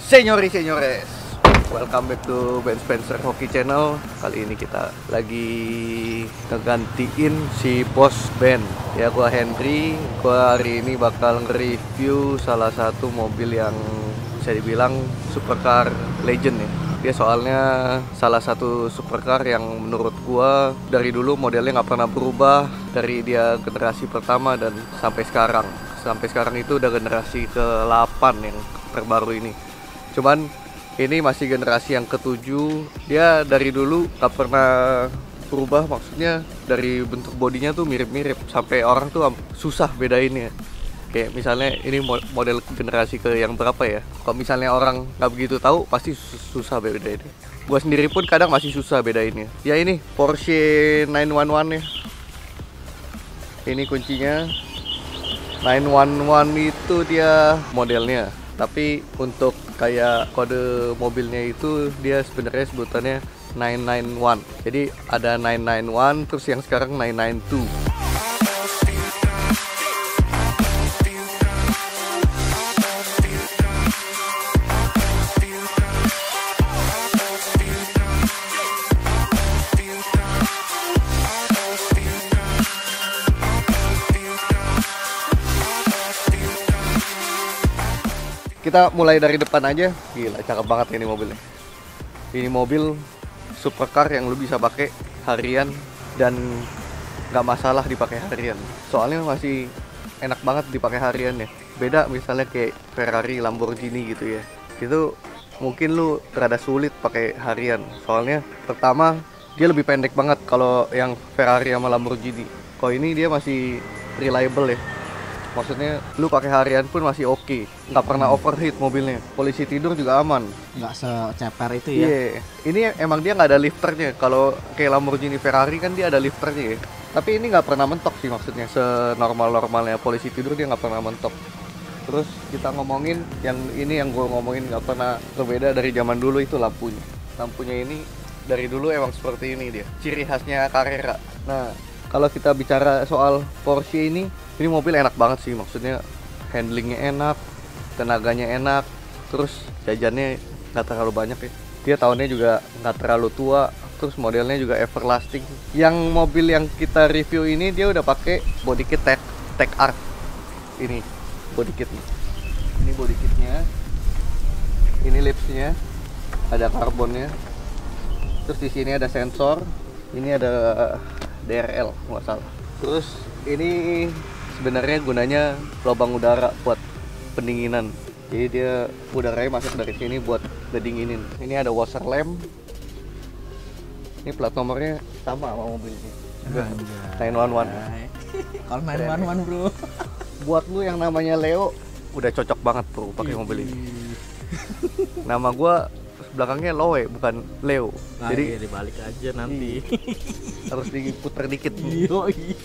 Senyori senyores, welcome back to Ben Spencer Hockey Channel. Kali ini kita lagi ngegantiin si bos Ben. Ya, gua Henry. Gua hari ini bakal nge-review salah satu mobil yang bisa dibilang supercar legend ya. Dia soalnya salah satu supercar yang menurut gua dari dulu modelnya nggak pernah berubah, dari dia generasi pertama dan sampai sekarang. Sampai sekarang itu udah generasi ke-8 yang terbaru ini. Cuman ini masih generasi yang ke-7. Dia dari dulu gak pernah berubah, maksudnya dari bentuk bodinya tuh mirip-mirip sampai orang tuh susah bedainnya. Kayak misalnya ini model generasi ke yang berapa ya. Kalau misalnya orang gak begitu tahu pasti susah bedainnya. Gua sendiri pun kadang masih susah bedainnya. Ya ini Porsche 911 ya. Ini kuncinya. 911 itu dia modelnya. Tapi untuk kayak kode mobilnya itu dia sebenarnya sebutannya 991. Jadi ada 991 terus yang sekarang 992. Kita mulai dari depan aja. Gila, cakep banget ini mobilnya. Ini mobil supercar yang lu bisa pakai harian dan nggak masalah dipakai harian. Soalnya masih enak banget dipakai harian ya. Beda misalnya kayak Ferrari, Lamborghini gitu ya. Itu mungkin lu rada sulit pakai harian. Soalnya pertama dia lebih pendek banget kalau yang Ferrari sama Lamborghini. Kalau ini dia masih reliable ya. Maksudnya lu pakai harian pun masih oke, nggak pernah overheat mobilnya. Polisi tidur juga aman. Nggak seceper itu ya. Iya. Ini emang dia nggak ada lifternya. Kalau kayak Lamborghini, Ferrari kan dia ada lifternya ya. Tapi ini nggak pernah mentok sih, maksudnya senormal-normalnya polisi tidur dia nggak pernah mentok. Terus kita ngomongin yang ini, yang gue ngomongin nggak pernah berbeda dari zaman dulu, itu lampunya. Lampunya ini dari dulu emang seperti ini dia. Ciri khasnya Carrera. Nah, kalau kita bicara soal Porsche ini mobil enak banget sih, maksudnya handlingnya enak, tenaganya enak, terus jajannya nggak terlalu banyak ya. Dia tahunnya juga nggak terlalu tua, terus modelnya juga everlasting. Yang mobil yang kita review ini dia udah pakai body kit Tech Art. Ini body kitnya. Ini body kitnya. Ini lipsnya, ada karbonnya. Terus di sini ada sensor. Ini ada DRL nggak salah. Terus ini sebenarnya gunanya lubang udara buat pendinginan. Jadi dia udaranya masuk dari sini buat ngedinginin. Ini ada washer lamp. Ini plat nomornya sama sama mobilnya. 911. Kalau 911 bro. Buat lu yang namanya Leo udah cocok banget bro pakai mobil ini. Nama gua belakangnya Loe bukan Leo. Nah, jadi dibalik aja nanti. Harus diputer dikit. Yoi.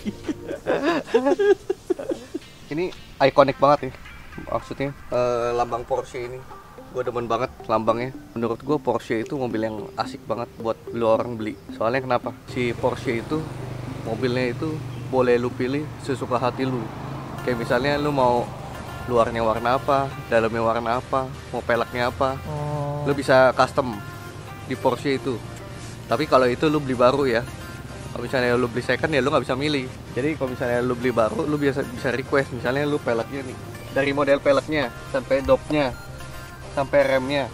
Ini ikonik banget ya, maksudnya lambang Porsche ini gue demen banget lambangnya. Menurut gue Porsche itu mobil yang asik banget buat lu orang beli. Soalnya kenapa? Si Porsche itu mobilnya itu boleh lu pilih sesuka hati lu. Kayak misalnya lu mau luarnya warna apa, dalamnya warna apa, mau peleknya apa, lu bisa custom di Porsche itu. Tapi kalau itu lu beli baru ya. Kalau misalnya lu beli second ya lu nggak bisa milih. Jadi kalau misalnya lu beli baru lu bisa request, misalnya lu peleknya nih, dari model peleknya sampai dopnya sampai remnya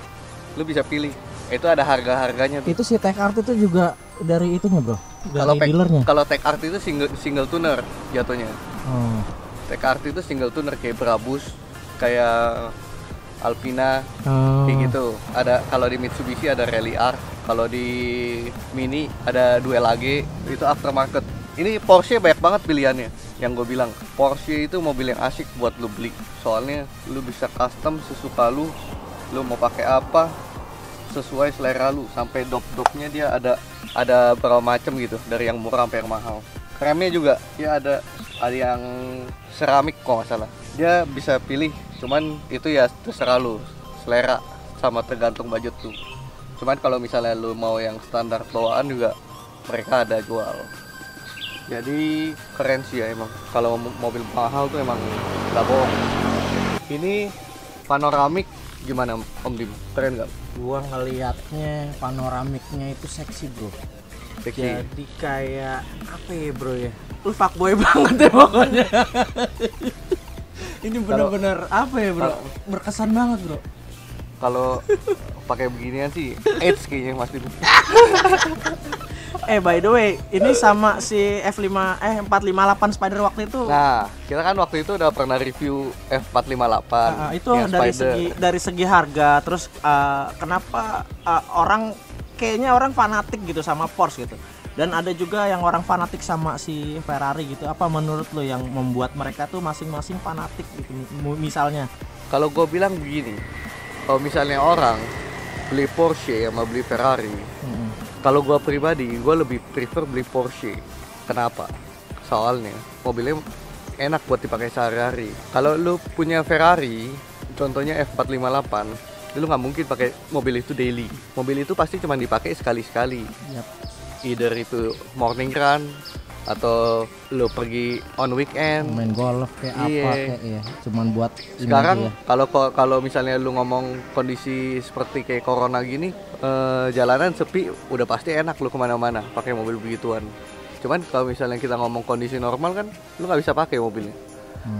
lu bisa pilih. Itu ada harga-harganya tuh. Itu si Tech Art itu juga dari itunya bro, Kalau dari dealernya. Kalau Tech Art itu single tuner jatuhnya. Oh. Tech Art itu single tuner kayak Brabus, kayak Alpina, kayak gitu. Ada kalau di Mitsubishi ada Rally Art, kalau di Mini ada Duel AG, itu aftermarket. Ini Porsche banyak banget pilihannya. Yang gue bilang, Porsche itu mobil yang asik buat lu beli. Soalnya lu bisa custom sesuka lu mau pakai apa sesuai selera lu. Sampai dop-dopnya dia ada berapa macam gitu, dari yang murah sampai yang mahal. Remnya juga ya ada yang seramik kok nggak salah. Dia bisa pilih, cuman itu ya terserah lu, selera sama tergantung budget tuh. Cuman kalau misalnya lu mau yang standar bawaan juga mereka ada jual. Jadi keren sih ya emang. Kalau mobil mahal tuh emang nggak bohong. Ini panoramik Gimana Om Dim? Keren nggak? Gua ngelihatnya panoramiknya itu seksi bro. Seksi. Jadi kayak apa ya bro ya? Lu fuckboy banget ya pokoknya. Ini benar-benar apa ya bro? Berkesan banget bro. Kalau pakai beginian sih AIDS kayaknya Mas Dim. By the way, ini sama si F458 Spider waktu itu. Nah, kita kan waktu itu udah pernah review F458. Itu yang dari Spider. dari segi harga, terus kenapa kayaknya orang fanatik gitu sama Porsche gitu. Dan ada juga yang orang fanatik sama si Ferrari gitu. Apa menurut lo yang membuat mereka tuh masing-masing fanatik gitu? Misalnya, Kalau gue bilang begini, kalau misalnya orang beli Porsche sama beli Ferrari, kalau gue pribadi, gue lebih prefer beli Porsche. Kenapa? Soalnya mobilnya enak buat dipakai sehari-hari. Kalau lu punya Ferrari, contohnya F458, lu nggak mungkin pakai mobil itu daily. Mobil itu pasti cuma dipakai sekali-sekali. yap. Either itu morning run atau lu pergi on weekend. Main golf kayak apa Iya. kayak ya, cuman buat ini Sekarang aja ya. kalau misalnya lu ngomong kondisi seperti kayak corona gini, jalanan sepi, udah pasti enak lu kemana-mana pakai mobil begituan. Cuman kalau misalnya kita ngomong kondisi normal kan, lu nggak bisa pakai mobilnya.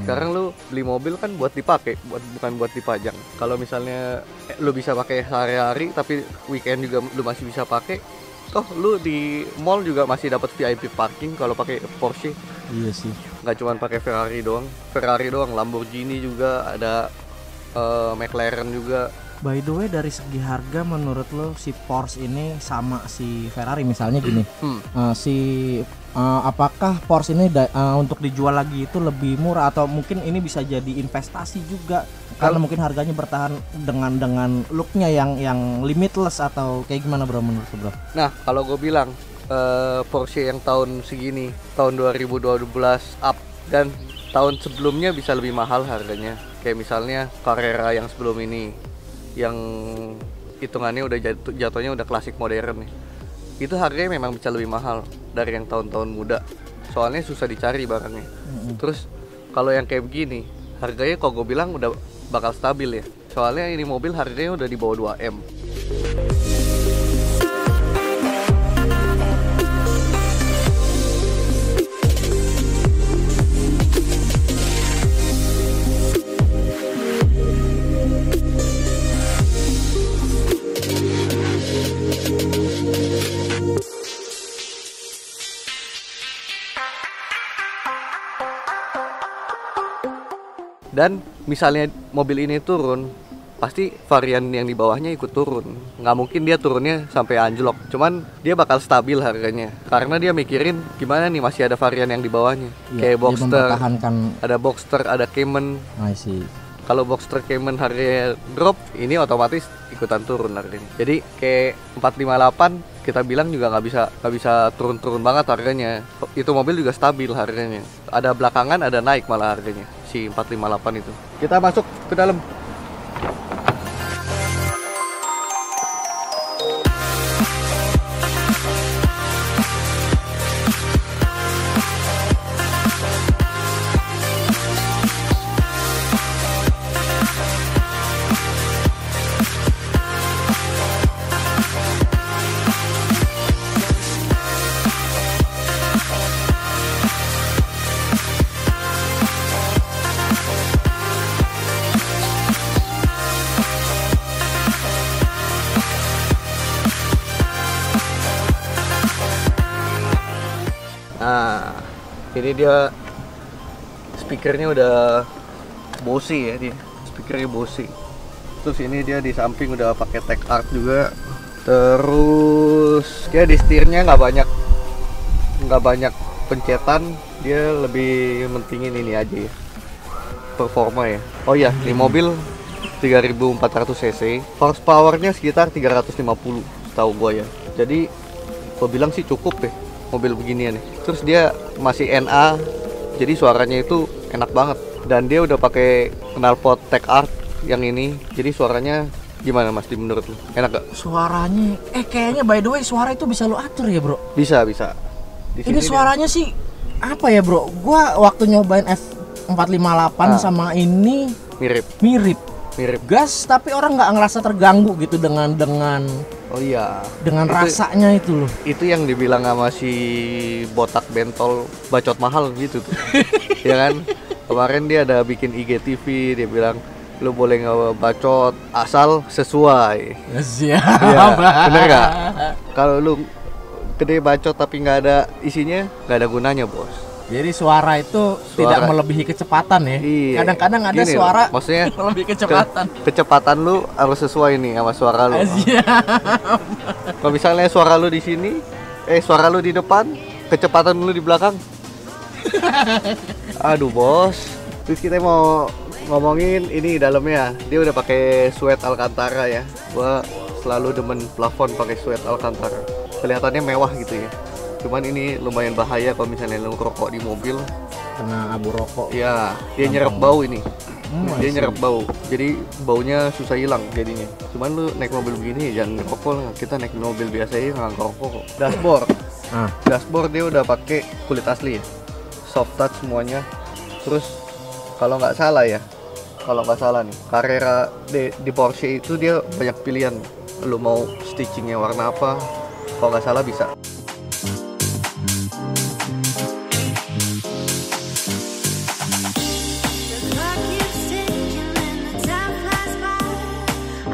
Sekarang lu beli mobil kan buat dipakai, bukan buat dipajang. Kalau misalnya lu bisa pakai sehari-hari, tapi weekend juga lu masih bisa pakai. Toh lu di mall juga masih dapat VIP parking kalau pakai Porsche. Iya sih. Nggak cuma pakai Ferrari doang, Lamborghini juga ada, McLaren juga. By the way, dari segi harga menurut lo si Porsche ini sama si Ferrari misalnya gini, apakah Porsche ini untuk dijual lagi itu lebih murah atau mungkin ini bisa jadi investasi juga karena mungkin harganya bertahan dengan looknya yang limitless atau kayak gimana bro menurut lo bro? Nah, kalau gue bilang Porsche yang tahun segini, tahun 2012 up dan tahun sebelumnya bisa lebih mahal harganya. Kayak misalnya Carrera yang sebelum ini, yang hitungannya udah jatuhnya udah klasik modern nih. Itu harganya memang bisa lebih mahal dari yang tahun-tahun muda. Soalnya susah dicari barangnya. Terus kalau yang kayak begini, harganya kalau gue bilang udah bakal stabil ya. Soalnya ini mobil harganya udah di bawah 2 M. Dan misalnya mobil ini turun, pasti varian yang di bawahnya ikut turun. Nggak mungkin dia turunnya sampai anjlok. Cuman dia bakal stabil harganya. Karena dia mikirin gimana nih masih ada varian yang di bawahnya. Iya, Kayak dia Boxster, mempertahankan. ada Boxster, ada Cayman. I see. Kalau Boxster Cayman harganya drop, ini otomatis ikutan turun harganya. Jadi kayak 458 kita bilang juga nggak bisa turun-turun banget harganya. Itu mobil juga stabil harganya. Ada belakangan, ada naik malah harganya si 458 itu. Kita masuk ke dalam. Nah, ini dia speakernya udah Bose ya dia. Speakernya Bose. Terus ini dia di samping udah pakai tech art juga. Terus dia di setirnya nggak banyak pencetan, dia lebih mentingin ini aja ya, performa ya. Oh iya, di mobil 3400 cc, horsepowernya sekitar 350 setahu gua ya. Jadi gua bilang sih cukup ya mobil beginian nih. Terus dia masih NA, jadi suaranya itu enak banget. Dan dia udah pakai knalpot tech art yang ini, jadi suaranya gimana Mas Di menurut lu? Enak gak? Suaranya, kayaknya by the way suara itu bisa lo atur ya bro? Bisa. Di Ini sini suaranya sih apa ya bro? Gua waktu nyobain F458 sama ini mirip. mirip. Mirip. gas tapi orang nggak ngerasa terganggu gitu dengan Oh iya. dengan Itu- rasanya itu loh. Itu yang dibilang sama si botak bentol bacot mahal gitu tuh. Ya kan? Kemarin dia ada bikin IGTV, dia bilang lu boleh ngebacot asal sesuai. Siap. Iya, bener nggak? Kalau lu gede bacot tapi nggak ada isinya, nggak ada gunanya, bos. Jadi suara itu tidak melebihi kecepatan ya. Iya. Kadang-kadang ada Gini suara loh, maksudnya melebihi kecepatan. kecepatan lu harus sesuai nih sama suara lu. Siap. Kalau misalnya suara lu di sini, suara lu di depan, kecepatan lu di belakang. Aduh, bos. Terus kita mau ngomongin ini dalamnya. Dia udah pakai sweat Alcantara ya. Gua selalu demen plafon pakai sweat Alcantara. Kelihatannya mewah gitu ya. Cuman ini lumayan bahaya kalau misalnya lu ngerokok di mobil. Kena abu rokok. Ya, dia nyerap bau ini. Dia I see. nyerap bau. Jadi baunya susah hilang jadinya. Cuman lu naik mobil begini jangan ngerokok lah. Kita naik mobil biasa aja nggak ngerokok kok. Dashboard. Dashboard dia udah pakai kulit asli ya. Soft touch semuanya. Terus kalau nggak salah ya, kalau nggak salah nih, Carrera di Porsche itu dia banyak pilihan. Lu mau stitchingnya warna apa? Kalau nggak salah bisa. The clock keeps ticking and the time flies by.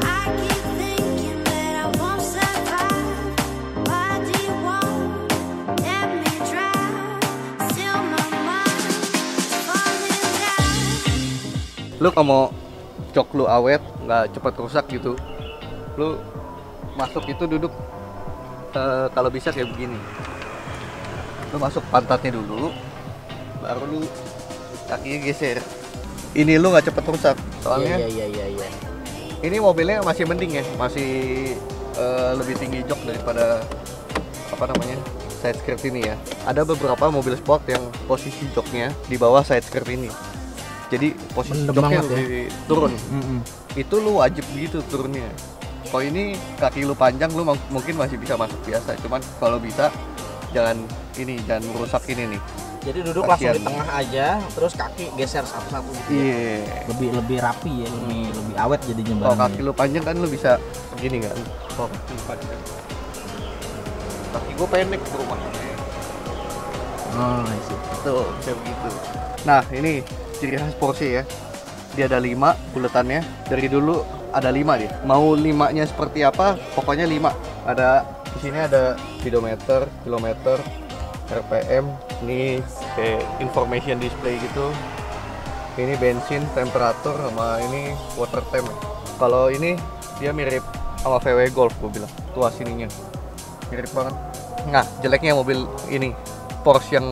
I keep thinking that I won't survive. Why do you want let me drown? Still my mind's falling down. Lu kalau mau jok lu awet, nggak cepat rusak gitu, lu masuk itu duduk kalau bisa kayak begini. Lu masuk pantatnya dulu, baru lu kakinya geser. Ini lu nggak cepet rusak, soalnya Iya. ini mobilnya masih mending ya, masih lebih tinggi jok daripada apa namanya side skirt ini ya. Ada beberapa mobil sport yang posisi joknya di bawah side skirt ini, jadi posisi Mendem joknya banget ya. lebih turun. Itu lu wajib gitu turunnya. Kalau ini kaki lu panjang, lu mungkin masih bisa masuk biasa, cuman kalau bisa jangan merusak ini nih. Jadi duduk Kasian. langsung di tengah aja, terus kaki geser satu-satu gitu. Iya. Lebih rapi ya, lebih awet jadinya Kalau barangnya. kaki lu panjang kan lu bisa begini kan. Kalau kaki lu panjang. Kaki gua pendek ke rumah. Oh, I see. Tuh, kayak begitu. Nah, ini ciri khas Porsche ya. Dia ada 5 buletannya. Dari dulu ada 5 dia. Mau 5-nya seperti apa? Pokoknya 5. Ada di sini ada speedometer, kilometer, RPM, ini kayak information display gitu. Ini bensin, temperatur, sama ini water temp. Kalau ini dia mirip sama VW Golf gue bilang. Tuh sininya. Mirip banget. Nah, jeleknya mobil ini Porsche yang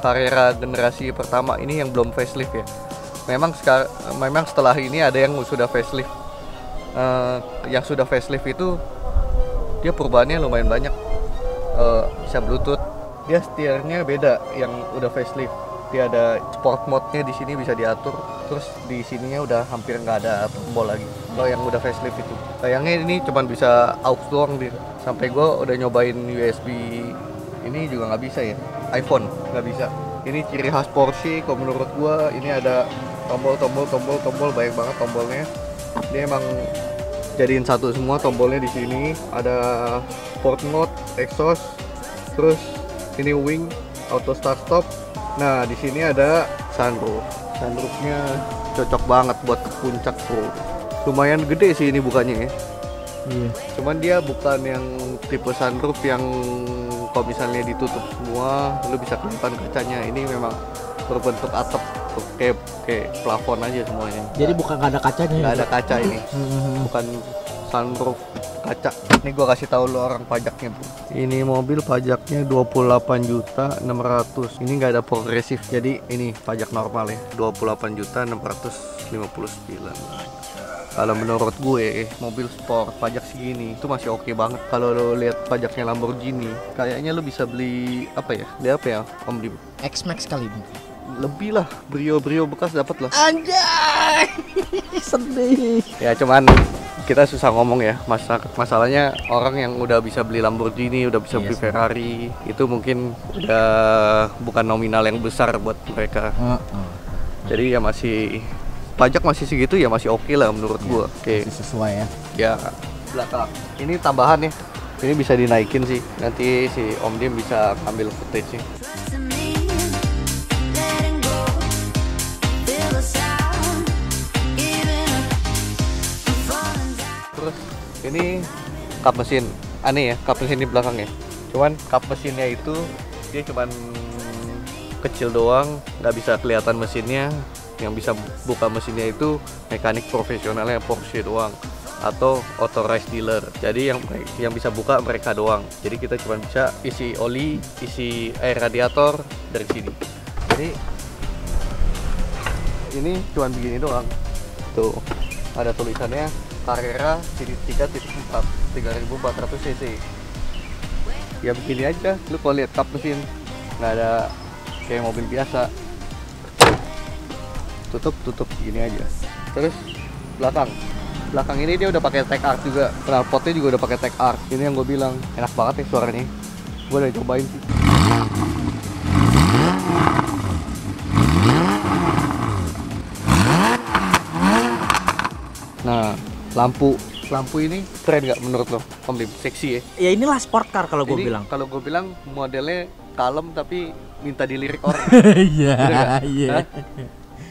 Carrera generasi pertama ini yang belum facelift ya. Memang setelah ini ada yang sudah facelift. Yang sudah facelift itu dia perubahannya lumayan banyak. Bisa Bluetooth, dia setirnya beda yang udah facelift. Dia ada sport mode-nya di sini bisa diatur. Terus di sininya udah hampir nggak ada tombol lagi. Kalau yang udah facelift itu, sayangnya ini cuman bisa aux doang dia. Sampai gue udah nyobain USB ini juga nggak bisa ya. iPhone nggak bisa. Ini ciri khas Porsche. Kalau menurut gue ini ada tombol banyak banget tombolnya. Dia emang jadiin satu semua tombolnya di sini. Ada sport mode, exhaust, terus ini wing, auto start stop. Nah di sini ada sunroof. Sunroofnya cocok banget buat ke puncak bro. Lumayan gede sih ini bukannya ya. Iya. Cuman dia bukan yang tipe sunroof yang kalau misalnya ditutup semua lu bisa kelihatan kacanya. Ini memang berbentuk atap kayak plafon aja semuanya. Jadi bukan nggak ada kacanya. Nggak ya? ada kaca ini. Bukan sunroof kaca. Ini gua kasih tahu lu orang pajaknya, Bro. Ini mobil pajaknya 28.600.000. Ini nggak ada progresif. Jadi ini pajak normal ya. 28.659.000. Kalau menurut gue mobil sport pajak segini itu masih oke banget. Kalau lo lihat pajaknya Lamborghini, kayaknya lo bisa beli apa ya? Beli apa ya, Om Dim? X-Max kali mungkin. Lebih lah, Brio bekas dapat lah. Anjay. Sedih. Ya cuman kita susah ngomong ya. Masalahnya orang yang udah bisa beli Lamborghini, udah bisa Iya beli sih. Ferrari, itu mungkin udah bukan nominal yang besar buat mereka. Jadi ya masih pajak masih segitu ya masih oke lah menurut gua. Oke. Masih sesuai ya. Ya, belakang. Ini tambahan ya. Ini bisa dinaikin sih. Nanti si Om Dim bisa ambil footage-nya. Trust me, letting go. Feel the sound, giving up, I'm falling down. Terus ini kap mesin. Aneh ya, kap mesin di belakang ya. Cuman kap mesinnya itu dia cuman kecil doang, nggak bisa kelihatan mesinnya. Yang bisa buka mesinnya itu mekanik profesionalnya Porsche doang atau authorized dealer. Jadi yang bisa buka mereka doang. Jadi kita cuma bisa isi oli, isi air radiator dari sini. Jadi ini cuma begini doang. Tuh ada tulisannya Carrera seri 3.4 3400 cc. Ya begini aja. Lu kalau lihat kap mesin nggak ada kayak mobil biasa. Tutup gini aja. Terus belakang ini dia udah pakai tag arc juga, knalpotnya juga udah pakai tag arc. Ini yang gue bilang enak banget ya suaranya. Gue udah cobain sih. Nah, lampu ini keren nggak menurut lo? Om Dim, seksi ya. Ya inilah sport car kalau gue Ini bilang. kalau gue bilang modelnya kalem tapi minta dilirik orang. Iya, Bener nggak? iya. Hah?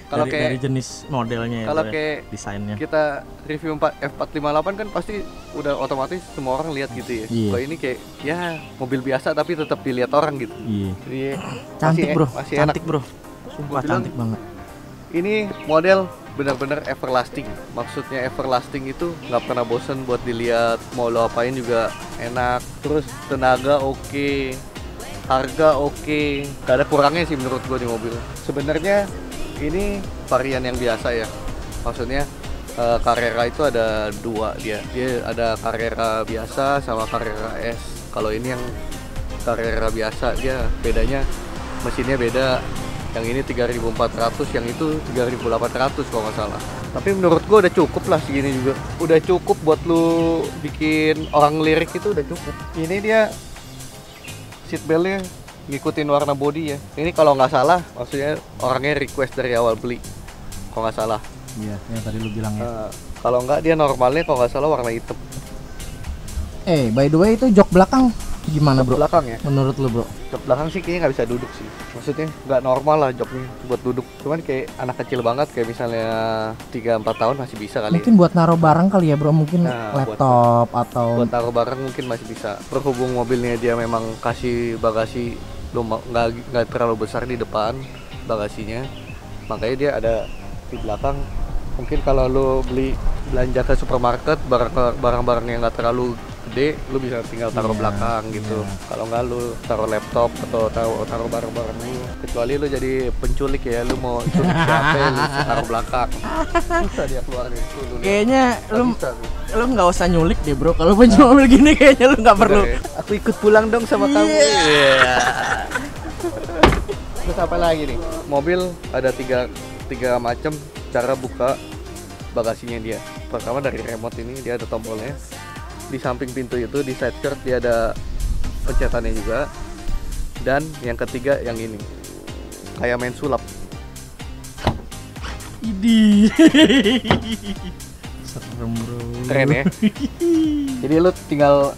Kalau Dari kayak jenis modelnya ya, kalau bro, ya, kayak desainnya. kita review F458 kan pasti udah otomatis semua orang lihat gitu ya. Iya. Kalau ini kayak ya mobil biasa tapi tetap dilihat orang gitu. Iya. Jadi Cantik bro, masih enak. cantik bro. Sumpah Gua bilang, cantik banget. Ini model benar-benar everlasting. Maksudnya everlasting itu nggak pernah bosen buat dilihat. Mau lo apain juga enak. Terus tenaga oke, harga oke. Gak ada kurangnya sih menurut gue di mobil. Sebenarnya ini varian yang biasa ya. Maksudnya Carrera itu ada dua dia ada Carrera biasa sama Carrera S. Kalau ini yang Carrera biasa dia bedanya mesinnya beda. Yang ini 3400, yang itu 3800 kalau nggak salah. Tapi menurut gua udah cukup lah segini juga. Udah cukup buat lu bikin orang lirik itu udah cukup. Ini dia seatbeltnya ngikutin warna body ya. Ini kalau nggak salah, maksudnya orangnya request dari awal beli. Kalau nggak salah. Iya, yang tadi lu bilang ya. Kalau nggak dia normalnya kalau nggak salah warna hitam. By the way itu jok belakang gimana bro? Belakang ya. Menurut lu bro? Jok belakang sih kayaknya nggak bisa duduk sih. Maksudnya nggak normal lah joknya buat duduk. Cuman kayak anak kecil banget kayak misalnya 3-4 tahun masih bisa kali. Mungkin buat naruh barang kali ya bro, mungkin Nah, laptop atau Buat taruh barang mungkin masih bisa. Berhubung mobilnya dia memang kasih bagasi nggak terlalu besar di depan bagasinya, makanya dia ada di belakang. Mungkin kalau lo beli belanja ke supermarket barang-barang yang nggak terlalu gede, lu bisa tinggal taruh Iya, belakang gitu. iya. Kalau nggak lu taruh laptop atau taruh barang-barang lu. Kecuali lu jadi penculik ya, lu mau culik siapa lu bisa taruh belakang. Bisa dia keluarin itu lu. kayaknya lu Bisa tuh. lu nggak usah nyulik deh bro. Kalau punya mobil gini kayaknya lu nggak perlu. Udah ya. Aku ikut pulang dong sama kamu. Iya. Terus apa lagi nih? Mobil ada tiga macam cara buka bagasinya dia. Pertama dari remote ini dia ada tombolnya. Di samping pintu itu di side skirt dia ada pencetannya juga. Dan yang ketiga yang ini. Kayak main sulap. Idi. Serem bro. Keren ya. Jadi lu tinggal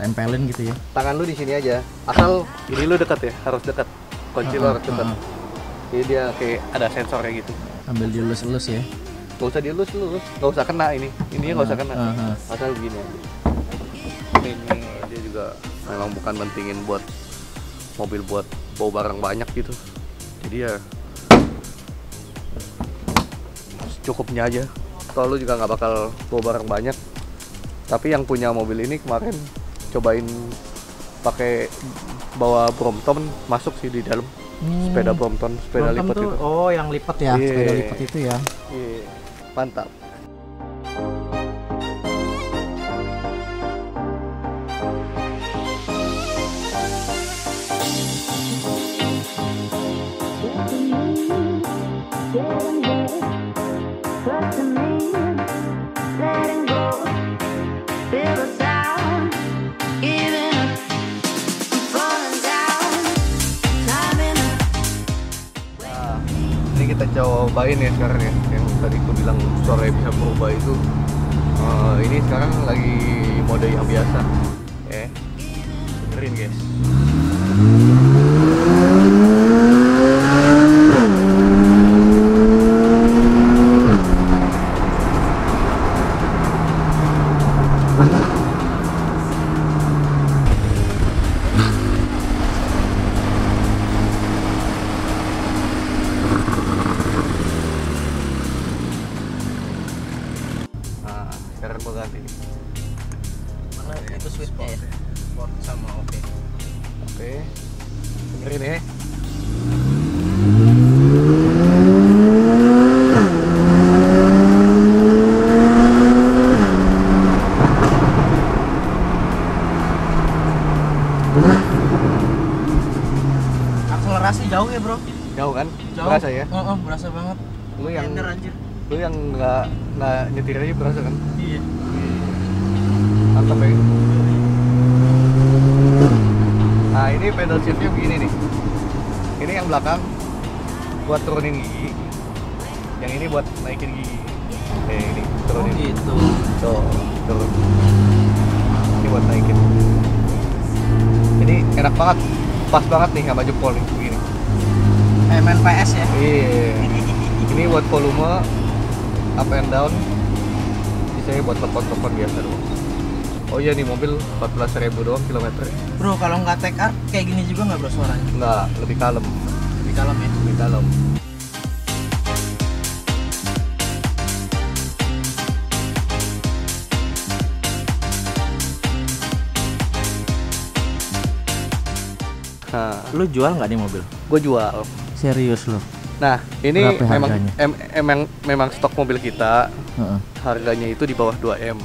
Tempelin gitu ya. tangan lu di sini aja. Asal ini lu dekat ya, harus dekat. Kunci lu harus dekat. Jadi dia kayak ada sensornya gitu. Ambil dielus-elus ya. Gak usah dielus-elus, gak usah kena ini. Ininya gak usah kena. Asal begini aja. Ini dia juga memang bukan mentingin buat mobil buat bawa barang banyak gitu. Jadi ya cukupnya aja. Kalau lu juga nggak bakal bawa barang banyak. Tapi yang punya mobil ini kemarin cobain pakai bawa Brompton masuk sih di dalam. Sepeda Brompton, sepeda lipat tuh, itu. oh yang lipat ya, Iya. sepeda lipat itu ya. Iya, mantap. Trust me, letting go. Feel the sound, giving up, I'm falling down, climbing up. Nah, ini kita cobain ya sekarang ya, yang tadi aku bilang suaranya bisa berubah itu. Ini sekarang lagi mode yang biasa. Dengerin guys. Sekarang gua ganti nih. Mana itu switchnya ya? Sport sama oke. Oke, dengerin ya. Akselerasi jauh ya bro? Jauh kan? Jauh. Berasa ya? Berasa banget. Lu yang Tender, anjir. lu yang nggak nyetir aja berasa kan? Iya. Mantap ya. Nah ini pedal shiftnya begini nih. Ini yang belakang buat turunin gigi, yang ini buat naikin gigi. Ini turunin. Gitu. Tuh, turun. Ini buat naikin. Ini enak banget, pas banget nih sama jempol nih begini. Main PS ya? Iya. Ini buat volume up and down. Bisa buat telepon-telepon biasa doang. Oh iya nih mobil 14.000 doang kilometer. Bro kalau nggak take art kayak gini juga nggak bro suaranya? Nggak, lebih kalem. Lebih kalem ya? Lebih kalem. Nah, Lu jual nggak nih mobil? gue jual. Serius lu? Nah, ini Berapa memang harganya? memang stok mobil kita. Heeh. Harganya itu di bawah 2M.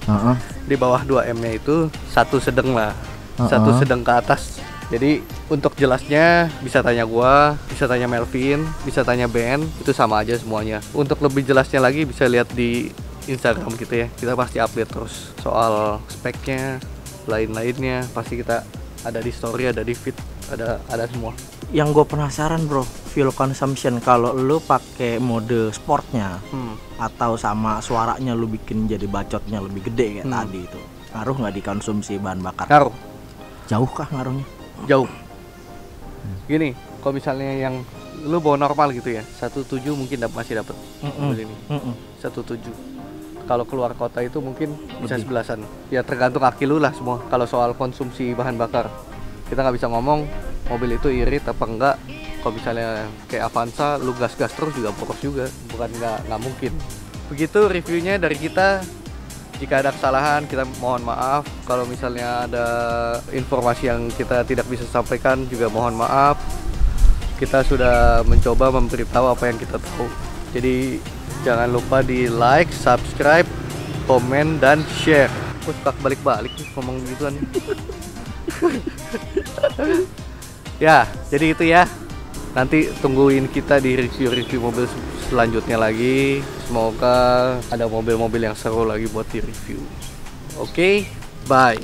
Heeh. Di bawah 2M-nya itu satu sedang lah. Satu sedang ke atas. Jadi untuk jelasnya bisa tanya gua, bisa tanya Melvin, bisa tanya Ben, itu sama aja semuanya. Untuk lebih jelasnya lagi bisa lihat di Instagram kita ya. Kita pasti update terus soal speknya, lain-lainnya. Pasti kita ada di story, ada di feed, ada semua. Yang gue penasaran bro, fuel consumption kalau lu pakai mode sportnya atau sama suaranya lu bikin jadi bacotnya lebih gede kayak tadi itu, ngaruh nggak di konsumsi bahan bakar? Ngaruh. Jauh kah ngaruhnya? Jauh. Gini, kalau misalnya yang lu bawa normal gitu ya, 17 mungkin masih dapat mobil ini. 17. Kalau keluar kota itu mungkin bisa Lebih. 11-an. Ya tergantung aki lu lah semua. Kalau soal konsumsi bahan bakar, kita nggak bisa ngomong mobil itu irit apa enggak. Kalau misalnya kayak Avanza, lu gas-gas terus juga boros juga. Bukan nggak mungkin. Begitu reviewnya dari kita. Jika ada kesalahan, kita mohon maaf. Kalau misalnya ada informasi yang kita tidak bisa sampaikan, juga mohon maaf. Kita sudah mencoba memberitahu apa yang kita tahu. Jadi jangan lupa di like, subscribe, komen, dan share. Gue suka balik-balik nih ngomong gituan. Ya, jadi itu ya. Nanti tungguin kita di review-review mobil selanjutnya lagi. Semoga ada mobil-mobil yang seru lagi buat di review. Oke, bye.